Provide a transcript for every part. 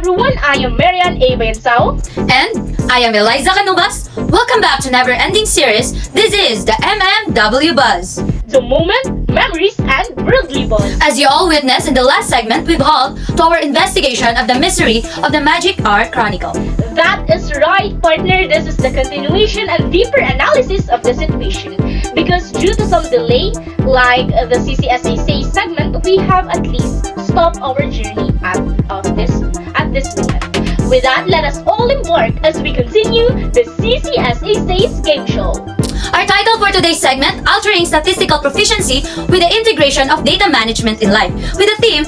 everyone, I am Marian A. Bayansao. And I am Eliza Canubas. Welcome back to Never Ending Series. This is the MMW Buzz. The moment, memories, and worldly buzz. As you all witnessed in the last segment, we've hauled to our investigation of the mystery of the Magic Hour Chronicle. That is right, partner. This is the continuation and deeper analysis of the situation. Because due to some delay, like the CCSA Say segment, we have at least stopped our journey at this moment. With that, let us all embark as we continue the CCSA Says game show. Our title for today's segment, Altering Statistical Proficiency with the Integration of Data Management in Life, with the theme,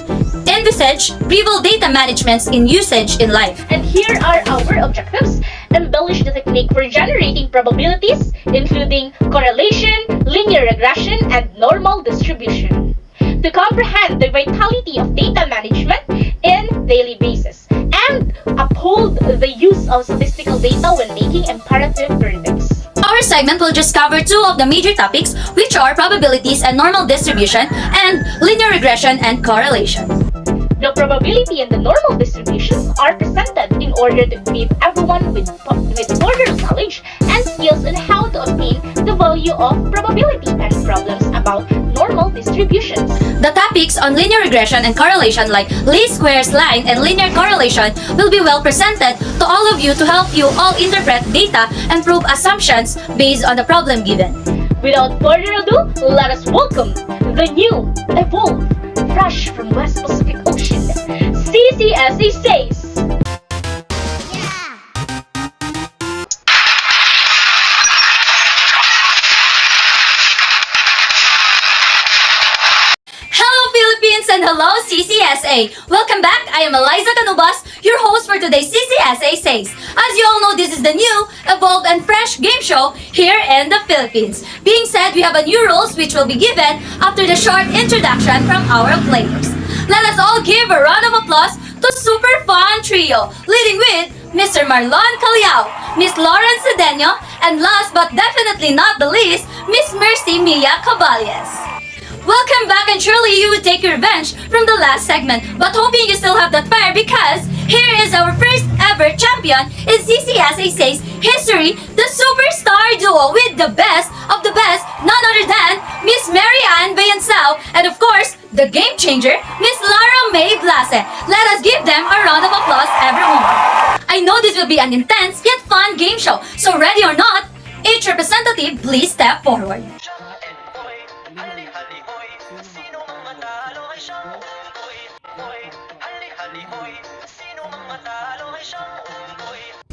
Envisage Preval Data Managements in Usage in Life. And here are our objectives. Embellish the technique for generating probabilities, including correlation, linear regression, and normal distribution. To comprehend the vitality of data management in daily basis, and uphold the use of statistical data when making imperative verdicts. Our segment will just cover two of the major topics, which are probabilities and normal distribution, and linear regression and correlation. The probability and the normal distributions are presented in order to equip everyone with further knowledge and skills on how to obtain the value of probability and problems about normal distributions. The topics on linear regression and correlation, like least squares line and linear correlation, will be well presented to all of you to help you all interpret data and prove assumptions based on the problem given. Without further ado, let us welcome the new, evolved, fresh from West Pacific Ocean, CCSA Says. And hello CCSA! Welcome back! I am Eliza Canubas, your host for today's CCSA Says. As you all know, this is the new, evolved, and fresh game show here in the Philippines. Being said, we have a new rules which will be given after the short introduction from our players. Let us all give a round of applause to Super Fun Trio, leading with Mr. Marlon Caliao, Miss Lauren Cedeño, and last but definitely not the least, Miss Mercy Mia Caballes. Welcome back, and surely you will take your revenge from the last segment, but hoping you still have that fire, because here is our first ever champion in CCSA Says history, the superstar duo with the best of the best, none other than Miss Marian Bayansao, and of course, the game changer, Miss Lara May Blase. Let us give them a round of applause, everyone. I know this will be an intense yet fun game show, so ready or not, each representative please step forward.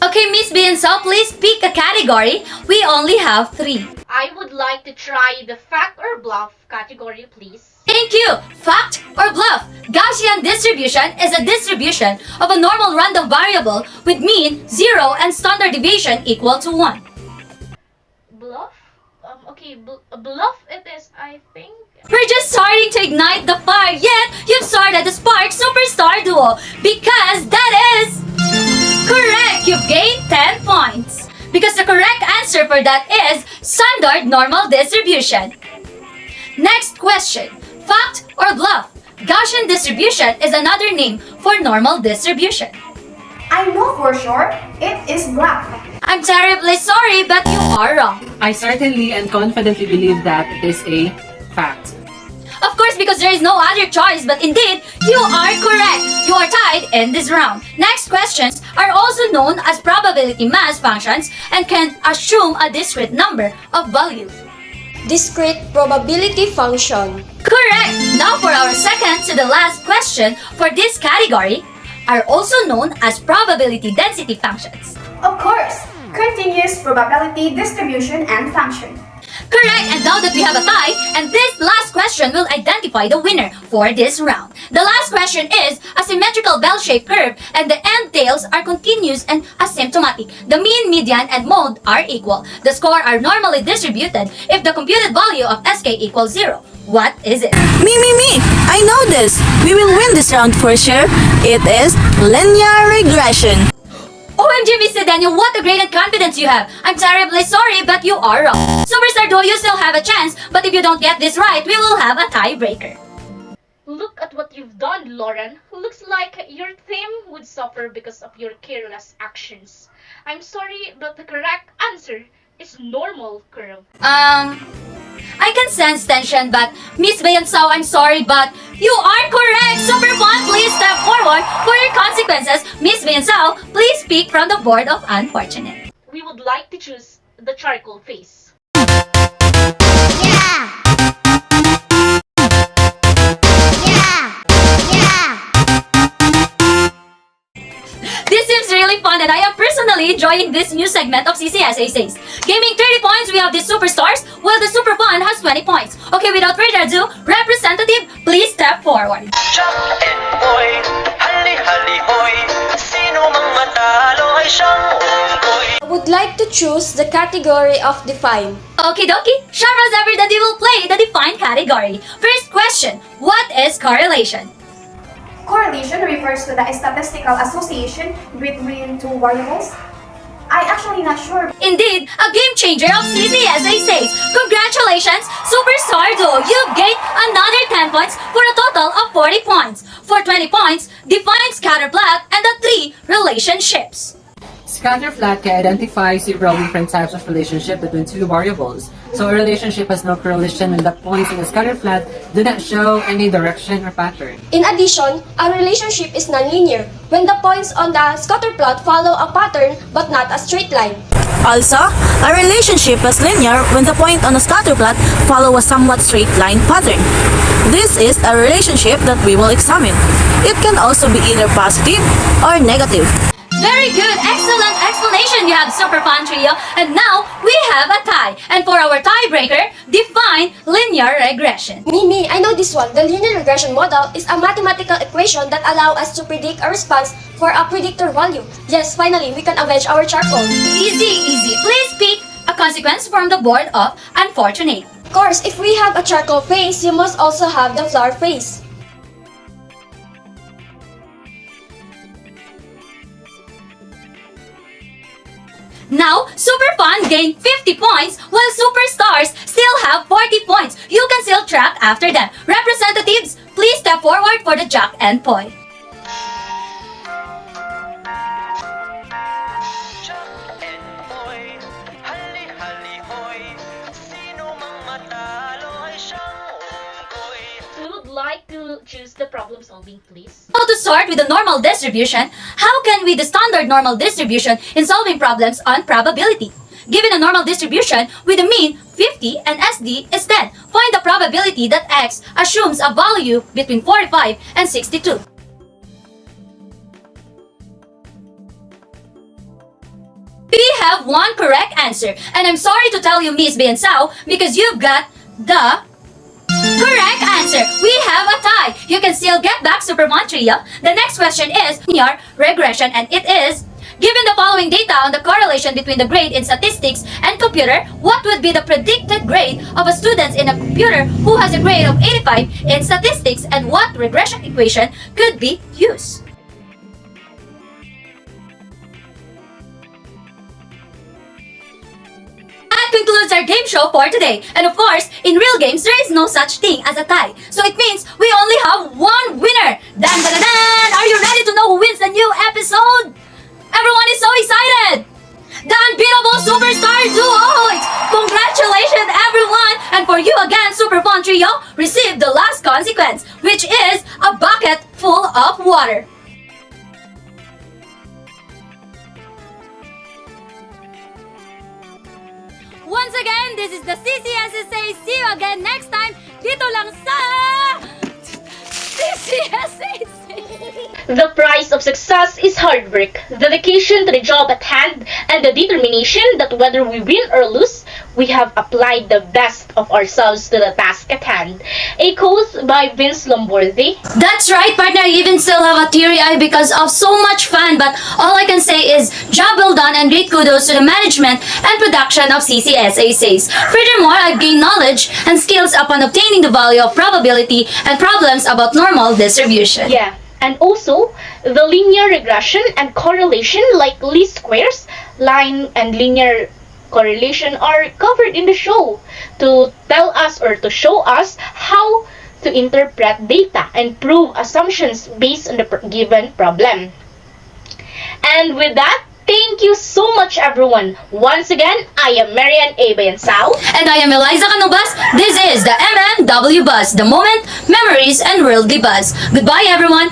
Okay, Miss Bayansao, please pick a category. We only have 3. I would like to try the fact or bluff category, please. Thank you! Fact or bluff? Gaussian distribution is a distribution of a normal random variable with mean 0 and standard deviation equal to 1. Bluff? Bluff it is, I think. We're just starting to ignite the fire, yet you've started the Spark Superstar Duo, because that is correct! You've gained 10 points. Because the correct answer for that is standard normal distribution. Next question. Fact or bluff? Gaussian distribution is another name for normal distribution. I know for sure it is bluff. I'm terribly sorry, but you are wrong. I certainly and confidently believe that it is a fact. Of course, because there is no other choice, but indeed, you are correct. You are tied in this round. Next questions are also known as probability mass functions and can assume a discrete number of value. Discrete probability function. Correct! Now for our second to the last question for this category are also known as probability density functions. Of course, continuous probability distribution and function. Correct! And now that we have a tie, and this last question will identify the winner for this round. The last question is a symmetrical bell-shaped curve, and the end tails are continuous and asymptomatic. The mean, median, and mode are equal. The score are normally distributed if the computed value of SK equals 0. What is it? Me! I know this! We will win this round for sure. It is linear regression. OMG, Miss Cedeño, what a great confidence you have! I'm terribly sorry, but you are wrong. Superstar Duo, you still have a chance, but if you don't get this right, we will have a tiebreaker. Look at what you've done, Lauren. Looks like your theme would suffer because of your careless actions. I'm sorry, but the correct answer is normal curve. I can sense tension, but Miss Bayansao, I'm sorry, but you are correct! Super fun! Please step forward for your consequences. Miss Bayansao, please speak from the board of unfortunate. We would like to choose the charcoal face. This seems really fun and I am personally enjoying this new segment of CCSA Says. Gaming 30 points, we have the superstars, while the super fun has 20 points. Okay, without further ado, representative, please step forward. Jack and boy, hali-hali hoy, sino mang matalo ay siyang unggoy. I would like to choose the category of define. Okie dokie, sharp as ever that we will play the defined category. First question, what is correlation? Correlation refers to the statistical association between two variables. I actually not sure. Indeed, a game changer of CCSA Says. Congratulations, Superstar Duo! You've gained another 10 points for a total of 40 points. For 20 points, define scatter plot and the 3 relationships. Scatter plot can identify several different types of relationship between two variables. So a relationship has no correlation when the points in the scatter plot do not show any direction or pattern. In addition, a relationship is nonlinear when the points on the scatter plot follow a pattern but not a straight line. Also, a relationship is linear when the point on a scatter plot follow a somewhat straight line pattern. This is a relationship that we will examine. It can also be either positive or negative. Very good, excellent explanation you have, Super Fun Trio. And now, we have a tie. And for our tiebreaker, define linear regression. Mimi, I know this one. The linear regression model is a mathematical equation that allows us to predict a response for a predictor value. Yes, finally, we can avenge our charcoal. Easy, easy. Please pick a consequence from the board of unfortunate. Of course, if we have a charcoal face, you must also have the flower face. Now, Super Fun gained 50 points while Superstars still have 40 points. You can still track after them. Representatives, please step forward for the Jack and Poi. Jack and boy, hali-hali hoy, sino mang matalo ay siyang unggoy. We would like to choose the problem solving, please. How to start with the normal distribution? How can we the standard normal distribution in solving problems on probability? Given a normal distribution with a mean 50 and SD is 10, find the probability that X assumes a value between 45 and 62. We have one correct answer, and I'm sorry to tell you, Miss Biansao, because you've got the correct answer. We have a tie. You can still get back Super Montreal. The next question is linear regression, and it is, given the following data on the correlation between the grade in statistics and computer, what would be the predicted grade of a student in a computer who has a grade of 85 in statistics, and what regression equation could be used? That concludes our game show for today. And of course, in real games, there is no such thing as a tie. So it means we only have one winner. Dan dan dan dan! Are you ready to know who wins the new episode? Everyone is so excited! The unbeatable Superstar Duo! Congratulations, everyone! And for you again, Super Fun Trio, receive the last consequence, which is a bucket full of water. Once again, this is the CCSSA. See you again next time. Dito lang sa CCSSA. The price of success is hard work, dedication to the job at hand, and the determination that whether we win or lose, we have applied the best of ourselves to the task at hand. A quote by Vince Lombardi. That's right, partner. I even still have a teary eye because of so much fun. But all I can say is job well done and great kudos to the management and production of CCSA Says. Furthermore, I've gained knowledge and skills upon obtaining the value of probability and problems about normal distribution. Yeah. And also, the linear regression and correlation like least squares, line and linear correlation are covered in the show to tell us or to show us how to interpret data and prove assumptions based on the given problem. And with that, thank you so much, everyone. Once again, I am Marian A. Bayansao. And I am Eliza Canubas. This is the MMW Buzz, the moment, memories, and worldly buzz. Goodbye, everyone.